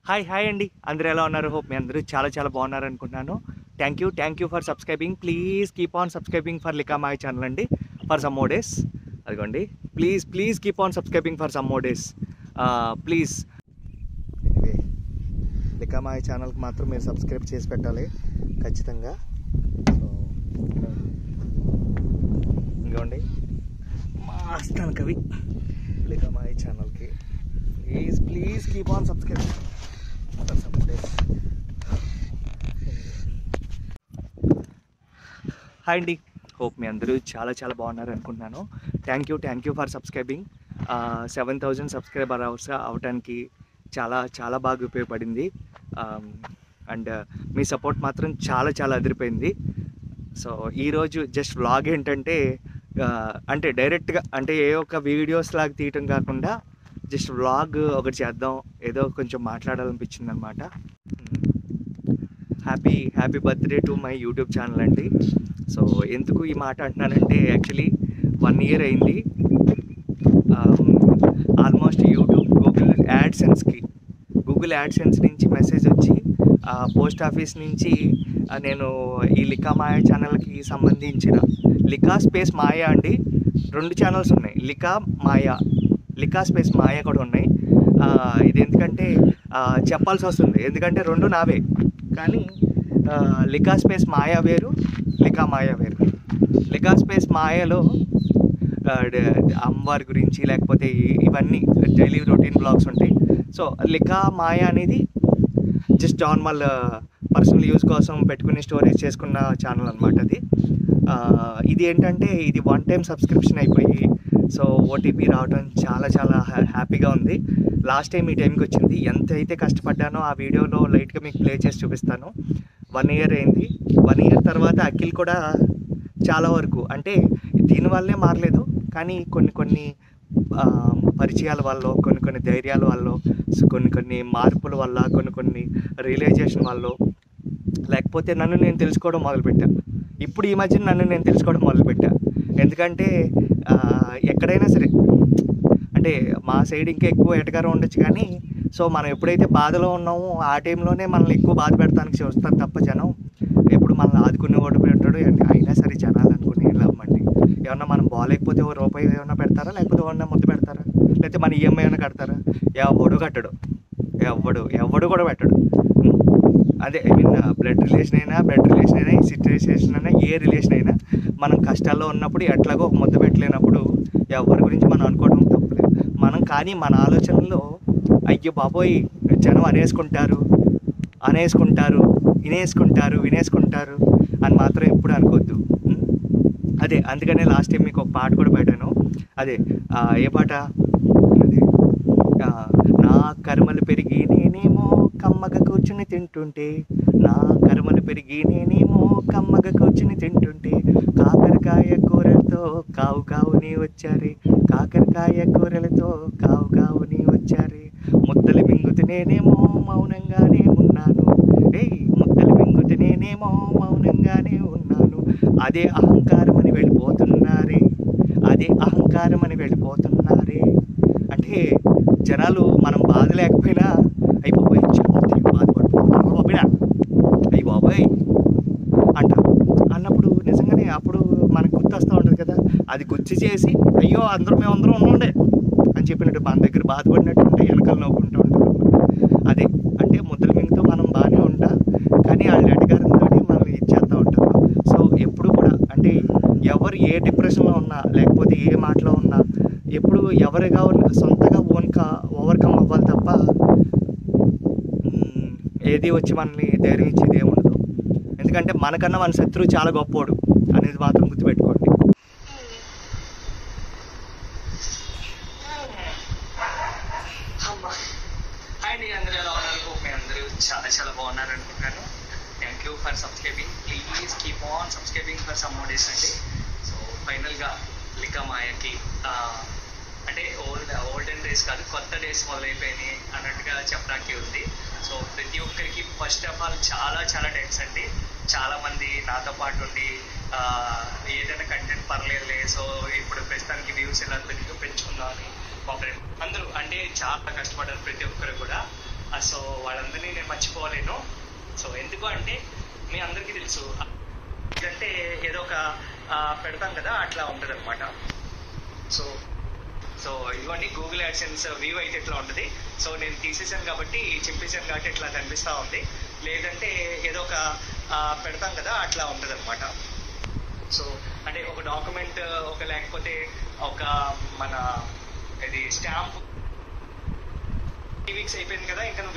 Hi అండి. అందరూ ఎలా ఉన్నారు? హోప్ మీ అందరూ చాలా బాగున్నారనుకుంటున్నాను. Thank you for subscribing. Please keep on subscribing for Lika Maya channel అండి ఫర్ సమ్ మోర్ డేస్. అదిగోండి, please keep on subscribing for some more days please. Anyway, Lika Maya ఛానల్కి మాత్రం మీరు సబ్స్క్రైబ్ చేసి పెట్టాలి ఖచ్చితంగా. సో ఇంకోండి, మాస్తాను కవి లికా మాయ ఛానల్కి please keep on subscribing. Hi అండి, హోప్ మీ అందరూ చాలా బాగున్నారు అనుకుంటున్నాను. Thank you for subscribing. 7,000 subscriber hours అవడానికి చాలా బాగా ఉపయోగపడింది. అండ్ మీ సపోర్ట్ మాత్రం చాలా అదిరిపోయింది. సో ఈరోజు జస్ట్ వ్లాగ్ ఏంటంటే, అంటే డైరెక్ట్గా అంటే ఏ ఒక్క వీడియోస్ లాగా తీయటం కాకుండా జస్ట్ వ్లాగ్ ఒకటి చేద్దాం, ఏదో కొంచెం మాట్లాడాలనిపించింది అనమాట. Happy birthday to my YouTube channel అండి. సో ఎందుకు ఈ మాట అంటున్నానంటే, యాక్చువల్లీ 1 year అయింది. ఆల్మోస్ట్ యూట్యూబ్ గూగుల్ యాడ్సెన్స్ నుంచి మెసేజ్ వచ్చి, పోస్ట్ ఆఫీస్ నుంచి నేను ఈ లికా మాయ ఛానల్కి సంబంధించిన లికా స్పేస్ మాయ అండి, 2 ఛానల్స్ ఉన్నాయి. లికా స్పేస్ మాయ కూడా ఉన్నాయి. ఇది ఎందుకంటే చెప్పాల్సి వస్తుంది, ఎందుకంటే 2 నావే. కానీ లికా స్పేస్ మాయా వేరు, లికా మాయ వేరు. లికా స్పేస్ మాయలో అమ్మవారి గురించి లేకపోతే ఇవన్నీ డైలీ రొటీన్ బ్లాగ్స్ ఉంటాయి. సో లికా మాయ అనేది జస్ట్ నార్మల్ పర్సనల్ యూజ్ కోసం పెట్టుకుని స్టోరేజ్ చేసుకున్న ఛానల్ అనమాట అది. ఇది ఏంటంటే, ఇది 1 time సబ్స్క్రిప్షన్ అయిపోయి సో ఓటీపీ రావడం చాలా హ్యాపీగా ఉంది. లాస్ట్ టైం ఈ టైంకి వచ్చింది. ఎంత అయితే కష్టపడ్డానో ఆ వీడియోలో లైట్గా మీకు ప్లే చేసి చూపిస్తాను. 1 year అయింది. 1 year తర్వాత అఖిల్ కూడా చాలా వరకు, అంటే దీనివల్లే మారలేదు కానీ కొన్ని పరిచయాల వల్ల, కొన్ని ధైర్యాల వల్ల, కొన్ని మార్పుల వల్ల, కొన్ని రియలైజేషన్ వల్ల, లేకపోతే నన్ను నేను తెలుసుకోవడం మొదలుపెట్టా. ఇప్పుడు ఈ మధ్యన నన్ను నేను తెలుసుకోవడం మొదలుపెట్టా. ఎందుకంటే ఎక్కడైనా సరే, అంటే మా సైడ్ ఇంకా ఎక్కువ ఎటకారం ఉండొచ్చు కానీ, సో మనం ఎప్పుడైతే బాధలో ఉన్నామో ఆ టైంలోనే మనల్ని ఎక్కువ బాధ పెడతానికి వస్తారు తప్ప జనం ఎప్పుడు మనల్ని ఆదుకునేవాడు పెట్టాడు. అయినా సరే జనాలు అనుకుని వెళ్ళమండి, ఏమన్నా మనం బాగాలేకపోతే ₹1 ఏమన్నా పెడతారా, లేకపోతే ఏమన్నా ముద్దు పెడతారా, లేకపోతే మన ఈఎంఐ ఏమైనా కడతారా? ఎవడు కట్టడు, ఎవడు కూడా పెట్టడు. అదే ఐ మీన్ బ్లడ్ రిలేషన్ అయినా ఈ సిట్యుయేషన్ అయినా ఏ రిలేషన్ అయినా మనం కష్టాల్లో ఉన్నప్పుడు ఎట్లాగో ఒక ముద్ద పెట్టలేనప్పుడు ఎవరి గురించి మనం అనుకోవడం తప్పలేదు. మనం కానీ మన ఆలోచనలో అయ్యో బాబోయ్ జనం అనేసుకుంటారు వినేసుకుంటారు అని మాత్రం ఎప్పుడు అనుకోవద్దు. అదే అందుకనే లాస్ట్ టైం మీకు ఒక పాట కూడా పెట్టాను. అదే ఏ పాట? అదే నా కర్మలు పెరిగి నేనేమో కమ్మగా కూర్చుని తింటుంటే, కాకరకాయ కూరలతో కావుని వచ్చారే, ముద్దలు మింగుతు నేనేమో మౌనంగానే ఉన్నాను. అదే అహంకారమని వెళ్ళిపోతున్నారే. అంటే జనాలు మనం బాధ లేకపోయినా అయిపోయి బాబాయ్ అంటారు. అన్నప్పుడు నిజంగానే అప్పుడు మనకు గుర్తొస్తూ ఉంటుంది కదా, అది గుర్తు చేసి అయ్యో మేమందరం ఉండే అని చెప్పినట్టు మన దగ్గర బాధపడినట్టు ఉంటే వెనకాల నవ్వుకుంటూ ఉంటారు. అదే అంటే ముద్దల మింగుతో మనం బాగానే ఉంటాం కానీ వాళ్ళు ఎటగారంతో మనల్ని ఇచ్చేస్తూ ఉంటారు. సో ఎప్పుడు కూడా అంటే ఎవరు ఏ డిప్రెషన్లో ఉన్నా లేకపోతే ఏ మాటలో ఉన్నా ఎప్పుడు ఎవరిగా సొంతగా ఓవర్కమ్ అవ్వాలి తప్ప ఏది వచ్చి మనల్ని ధైర్యం ఇచ్చేది ఏముండదు. ఎందుకంటే మనకన్నా మన శత్రువు చాలా గొప్పోడు అనేది మాత్రం గుర్తుపెట్టుకోండి. అందరూ చాలా బాగున్నారు అనుకుంటున్నాను. Thank you for subscribing. Please keep on subscribing for some more days అండి. సో ఫైనల్గా లికా మాయకి అంటే ఓల్డెన్ డేస్ కాదు, కొత్త డేస్ మొదలైపోయినాయి అన్నట్టుగా చెప్పడానికి ఉంది. సో ప్రతి ఒక్కరికి ఫస్ట్ ఆఫ్ ఆల్ చాలా థ్యాంక్స్ అండి. చాలామంది నాతో పాటు ఉండి ఏదైనా కంటెంట్ పర్లేదులే, సో ఇప్పుడు ప్రస్తుతానికి వ్యూస్ ఎలా పెంచుకుందామని మా ఫ్రెండ్ అందరూ అంటే చాలా కష్టపడ్డారు ప్రతి ఒక్కరు కూడా. సో వాళ్ళ మర్చిపోలేను. సో ఎందుకు అంటే మీ అందరికీ తెలుసు, అంటే ఏదో ఒక పెడతాం కదా, అట్లా ఉంటుంది అనమాట. సో సో ఇదిగోండి గూగుల్ యాడ్సెన్స్ వ్యూ అయితే ఇట్లా ఉంటుంది. సో నేను తీసేసాను కాబట్టి, చెప్పేసాను కాబట్టి ఇట్లా కనిపిస్తూ ఉంది. లేదంటే ఏదో ఒక పెడతాం కదా, అట్లా ఉంటుంది అనమాట. సో అంటే ఒక డాక్యుమెంట్, ఒక లేకపోతే ఒక మన ఇది స్టాంప్ 3 వీక్స్ అయిపోయింది కదా, ఇంకా